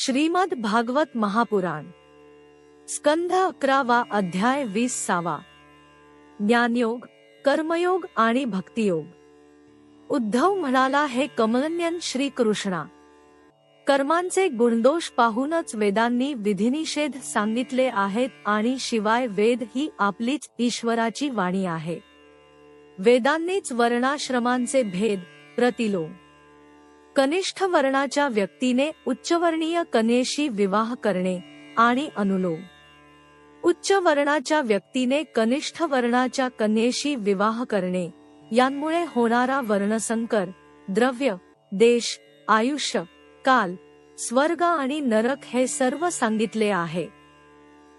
श्रीमद भागवत महापुराण स्कंध 11 अध्याय 20. ज्ञानयोग, कर्मयोग आणि भक्तियोग। उद्धव म्हणाला, हे कमलनयन श्रीकृष्णा, कर्मांचे गुणदोष पाहूनच वेदांनी विधिनिषेध सांगितले आहेत आणि शिवाय वेद ही आपलीच ईश्वराची वाणी आहे। वेदांनीच वर्णाश्रमांचे भेद, प्रतिलोम, कनिष्ठ वर्णाच्या व्यक्तीने उच्चवर्णीय कन्येशी विवाह करणे आणि अनुलोम, उच्च वर्णाच्या व्यक्तीने कनिष्ठ वर्णाच्या कन्येशी विवाह करणे यांमुळे होणारा वर्णसंकर, द्रव्य, देश, आयुष्य, काल, स्वर्ग आणि नरक हे सर्व सांगितले आहे।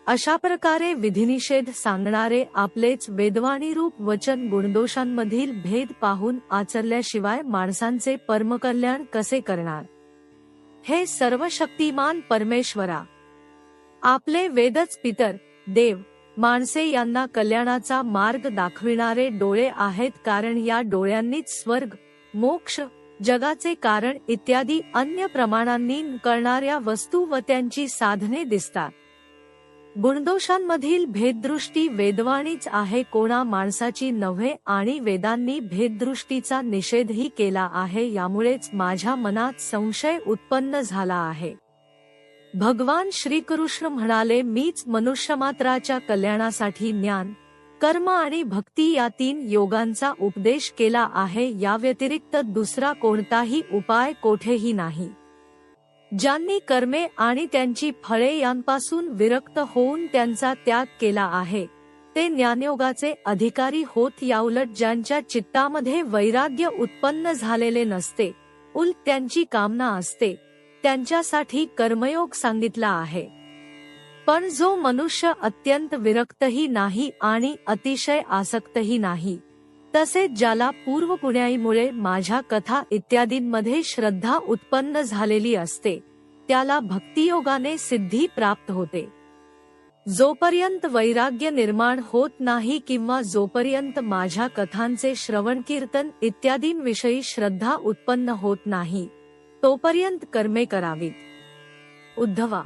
अशा प्रकारे विधिनिषेध सांगणारे आपलेच वेदवाणीरूप वचन गुणदोषांमधील भेद पाहून आचरल्याशिवाय माणसांचे परमकल्याण कसे करणार? हे सर्वशक्तिमान परमेश्वरा, आपले वेदच पितर, देव, माणसे यांना कल्याणाचा मार्ग दाखविणारे डोळे आहेत, कारण या डोळ्यांनीच स्वर्ग, मोक्ष, जगाचे कारण इत्यादी अन्य प्रमाणांनी कळणाऱ्या वस्तू व त्यांची साधने दिसतात। गुणदोषांमधील भेददृष्टी वेदवाणीच आहे, कोणा माणसाची नव्हे, आणि वेदांनी भेददृष्टीचा निषेधही केला आहे। यामुळेच माझ्या मनात संशय उत्पन्न झाला आहे। भगवान श्रीकृष्ण म्हणाले, मीच मनुष्यमात्राच्या कल्याणासाठी ज्ञान, कर्म आणि भक्ती या 3 योगांचा उपदेश केला आहे। या व्यतिरिक्त दुसरा कोणताही उपाय कोठेही नाही। ज्यांनी कर्मे आणि त्यांची फळे यांपासून विरक्त होऊन त्यांचा त्याग केला आहे, ते ज्ञानयोगाचे अधिकारी होत। याउलट ज्यांच्या चित्तामध्ये वैराग्य उत्पन्न झालेले नसते, उलट त्यांची कामना असते, त्यांच्यासाठी कर्मयोग सांगितला आहे। पण जो मनुष्य अत्यंत विरक्तही नाही आणि अतिशय आसक्तही नाही, तसेच ज्याला पूर्वपुण्याईमुळे माझ्या कथा इत्यादींमध्ये श्रद्धा उत्पन्न झालेली असते, त्याला भक्तियोगाने सिद्धी प्राप्त होते। जोपर्यंत वैराग्य निर्माण होत नाही किंवा जोपर्यंत माझ्या कथांचे श्रवण कीर्तन इत्यादींविषयी श्रद्धा उत्पन्न होत नाही, तोपर्यंत कर्मे करावीत। उद्धवा,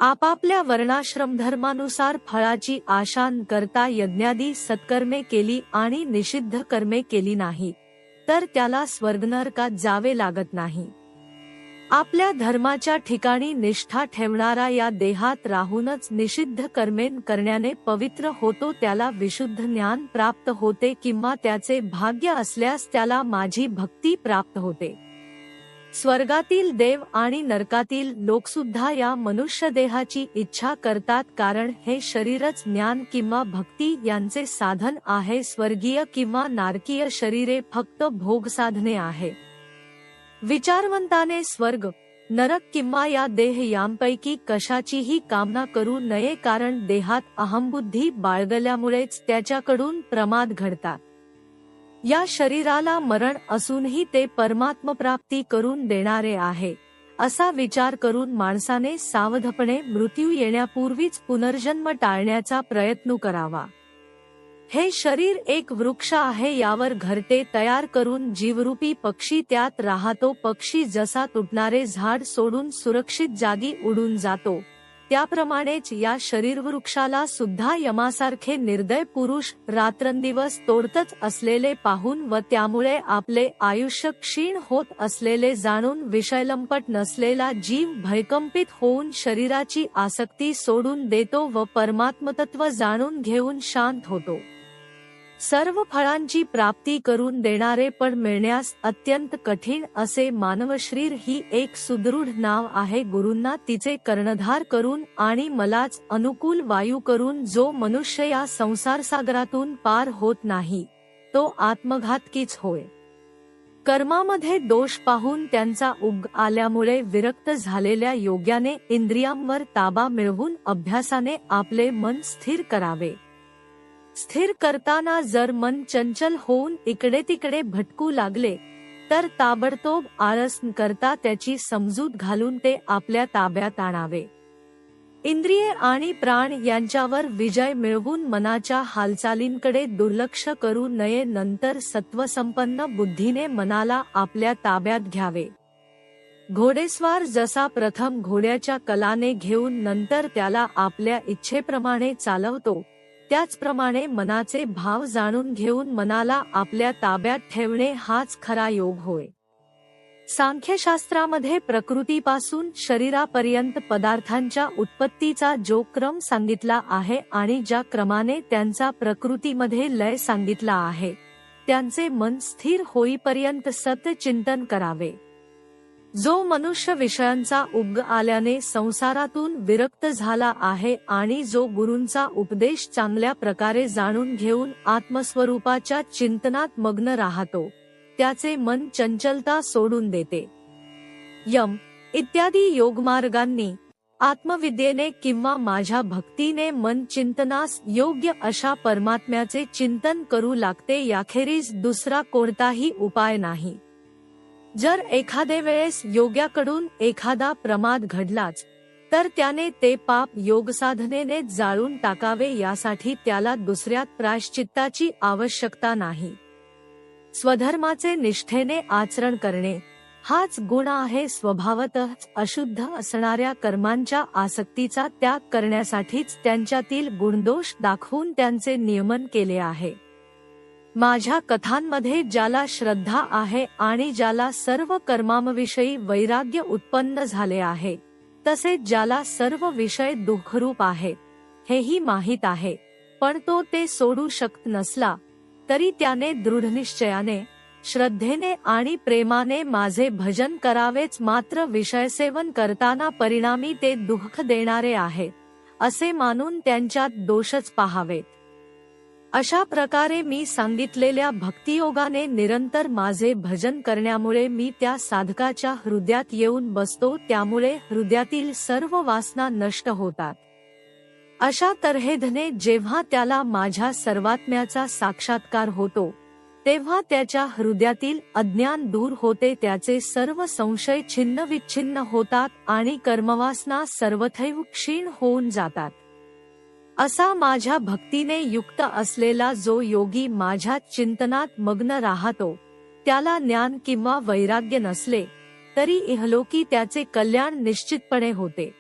आपापल्या वर्णाश्रम धर्मानुसार फळाची आशा न करता यज्ञादी सत्कर्मे केली आणि निषिद्ध कर्मे केली नाही, तर त्याला स्वर्गनरकात जावे लागत नाही। आपल्या धर्माच्या ठिकाणी निष्ठा ठेवणारा या देहात राहूनच निषिद्ध कर्मे करण्याने पवित्र होतो, त्याला विशुद्ध ज्ञान प्राप्त होते, किंवा त्याचे भाग्य असल्यास त्याला माझी भक्ती प्राप्त होते। स्वर्गातील देव आणि नरकातील लोकसुद्धा या मनुष्य देहाची इच्छा करतात, कारण हे शरीरच ज्ञान किंवा भक्ती यांचे साधन आहे। स्वर्गीय किंवा नारकीय शरीरे फक्त भोगसाधने आहे। विचारवंताने स्वर्ग, नरक किंवा या देह यांपैकी कशाचीही कामना करू नये, कारण देहात अहंबुद्धी बाळगल्यामुळेच त्याच्याकडून प्रमाद घडतात। या शरीराला मरण असूनही ते परमात्मप्राप्ती करून देणारे आहे, असा विचार करून माणसाने सावधपणे मृत्यू येण्यापूर्वीच पुनर्जन्म टाळण्याचा प्रयत्न करावा। हे शरीर एक वृक्ष आहे, यावर घरटे तयार करून जीवरूपी पक्षी त्यात राहतो। पक्षी जसा तुटणारे झाड सोडून सुरक्षित जागी उडून जातो, त्याप्रमाणेच या शरीरवृक्षाला सुद्धा यमासारखे निर्दय पुरुष रात्रंदिवस तोडतच असलेले पाहून व त्यामुळे आपले आयुष्य क्षीण होत असलेले जाणून विषयलंपट नसलेला जीव भयकंपित होऊन शरीराची आसक्ती सोडून देतो व परमात्मतत्व जाणून घेऊन शांत होतो। सर्व फळांची प्राप्ती करून देणारे पण मिळण्यास अत्यंत कठीण असे मानवशरीर ही एक सुदृढ नाव आहे। गुरूंना तिचे कर्णधार करून आणि मलाच अनुकूल वायू करून जो मनुष्य या संसारसागरातून पार होत नाही, तो आत्मघातकीच होय। कर्मामध्ये दोष पाहून त्यांचा उग आल्यामुळे विरक्त झालेल्या योग्याने इंद्रियांवर ताबा मिळवून अभ्यासाने आपले मन स्थिर करावे। स्थिर करताना जर मन चंचल होऊन इकडे तिकडे भटकू लागले, तर ताबडतोब आळस न करता त्याची समजूत घालून ते आपल्या ताब्यात आणावे। इंद्रिये आणि प्राण यांच्यावर विजय मिळवून मनाच्या हालचालींकडे दुर्लक्ष करू नये। नंतर सत्वसंपन्न बुद्धीने मनाला आपल्या ताब्यात घ्यावे। घोडेस्वार जसा प्रथम घोड्याच्या कलाने घेऊन नंतर त्याला आपल्या इच्छेप्रमाणे चालवतो, त्याचप्रमाणे मनाचे भाव जाणून घेऊन मनाला आपल्या ताब्यात ठेवणे हाच खरा योग होय. सांख्यशास्त्रामध्ये प्रकृतीपासून शरीरापर्यंत पदार्थांच्या उत्पत्तीचा जो क्रम सांगितला आहे आणि ज्या क्रमाने त्यांचा प्रकृतीमध्ये लय सांगितला आहे, त्यांचे मन स्थिर होईपर्यंत सत्य चिंतन करावे. जो मनुष्य विषयांचा उग आल्याने संसारातून विरक्त झाला आहे आणि जो गुरूंचा उपदेश चांगल्या प्रकारे जाणून घेऊन आत्मस्वरूपाच्या चिंतनात मग्न राहतो, त्याचे मन चंचलता सोडून देते. यम इत्यादी योगमार्गांनी, आत्मविद्येने किंवा माझ्या भक्तीने मन चिंतनास योग्य अशा परमात्म्याचे चिंतन करू लागते, याखेरीज दुसरा कोणताही उपाय नाही. जर एखादे वेळेस योग्याकडून एखादा प्रमाद घडलाच, तर त्याने ते पाप योगसाधनेने जाळून टाकावे, यासाठी त्याला दुसऱ्यात प्रायश्चित्ताची आवश्यकता नाही. स्वधर्माचे निष्ठेने आचरण करणे हाच गुण आहे. स्वभावतःच अशुद्ध असणाऱ्या कर्मांच्या आसक्तीचा त्याग करण्यासाठीच त्यांच्यातील गुणदोष दाखवून त्यांचे नियमन केले आहे. माझ्या कथांमध्ये ज्याला श्रद्धा आहे आणि ज्याला सर्व कर्मांविषयी वैराग्य उत्पन्न झाले आहे, तसेच ज्याला सर्व विषय दुःखरूप आहेत, हेही माहीत आहे, पण तो ते सोडू शकत नसला तरी त्याने दृढनिश्चयाने, श्रद्धेने आणि प्रेमाने माझे भजन करावेच. मात्र विषयसेवन करताना परिणामी ते दुःख देणारे आहे असे मानून त्यांच्यात दोषच पाहावेत. अशा प्रकारे मी सांगितलेल्या भक्तियोगाने निरंतर माझे भजन करण्यामुळे मी त्या साधकाच्या हृदयात येऊन बसतो, त्यामुळे हृदयातील सर्व वासना नष्ट होतात. अशा तऱ्हेने जेव्हा त्याला माझ्या सर्वात्म्याचा साक्षात्कार होतो, तेव्हा त्याच्या हृदयातील अज्ञान दूर होते, त्याचे सर्व संशय छिन्नविच्छिन्न होतात आणि कर्मवासना सर्वथैव क्षीण होऊन जातात. असा माझ्या भक्तीने युक्त असलेला जो योगी माझ्या चिंतनात मग्न राहतो, त्याला ज्ञान किंवा वैराग्य नसले तरी इहलोकी त्याचे कल्याण निश्चितपणे होते.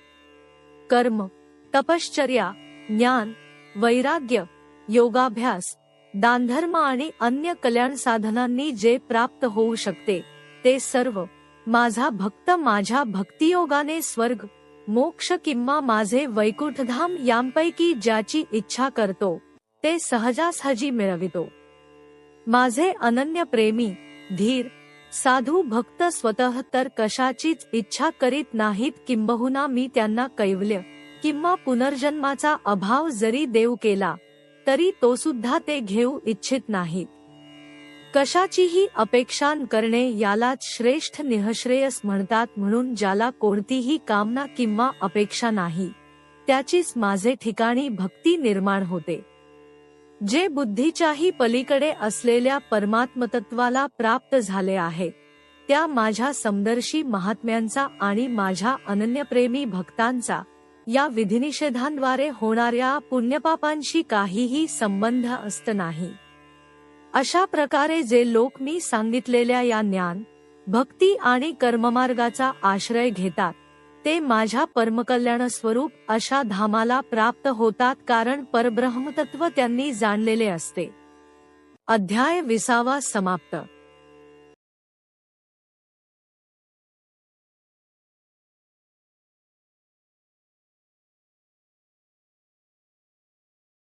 कर्म, तपश्चर्या, ज्ञान, वैराग्य, योगाभ्यास, दानधर्म आणि अन्य कल्याण साधनांनी जे प्राप्त होऊ शकते, ते सर्व माझा भक्त माझ्या भक्तियोगाने स्वर्ग, मोक्ष किंवा माझे वैकुंठधाम यांपैकी ज्याची इच्छा करतो, ते सहजासहजी मिळवितो. माझे अनन्य प्रेमी, धीर, साधू भक्त स्वतः तर कशाचीच इच्छा करीत नाहीत, किंबहुना मी त्यांना कैवल्य किंवा पुनर्जन्माचा अभाव जरी देव केला तरी तो सुद्धा ते घेऊ इच्छित नाहीत. कशाचीही अपेक्षा करणे यालाच श्रेष्ठ निःश्रेयस म्हणतात. म्हणून ज्याला कोणतीही कामना किंवा अपेक्षा नाही, त्याचीच माझे ठिकाणी भक्ती निर्माण होते. जे बुद्धीच्याही पलीकडे असलेल्या परमात्मतत्वाला प्राप्त झाले आहे, त्या माझ्या समदर्शी महात्म्यांचा आणि माझ्या अनन्यप्रेमी भक्तांचा या विधिनिषेधांद्वारे होणाऱ्या पुण्यपापांशी काहीही संबंध असत नाही. अशा प्रकारे जे लोक मी सांगितलेल्या या ज्ञान, भक्ती आणि कर्ममार्गाचा आश्रय घेतात, ते माझ्या परमकल्याण स्वरूप अशा धामाला प्राप्त होतात, कारण परब्रह्मतत्व त्यांनी जाणलेले असते. अध्याय 20 समाप्त.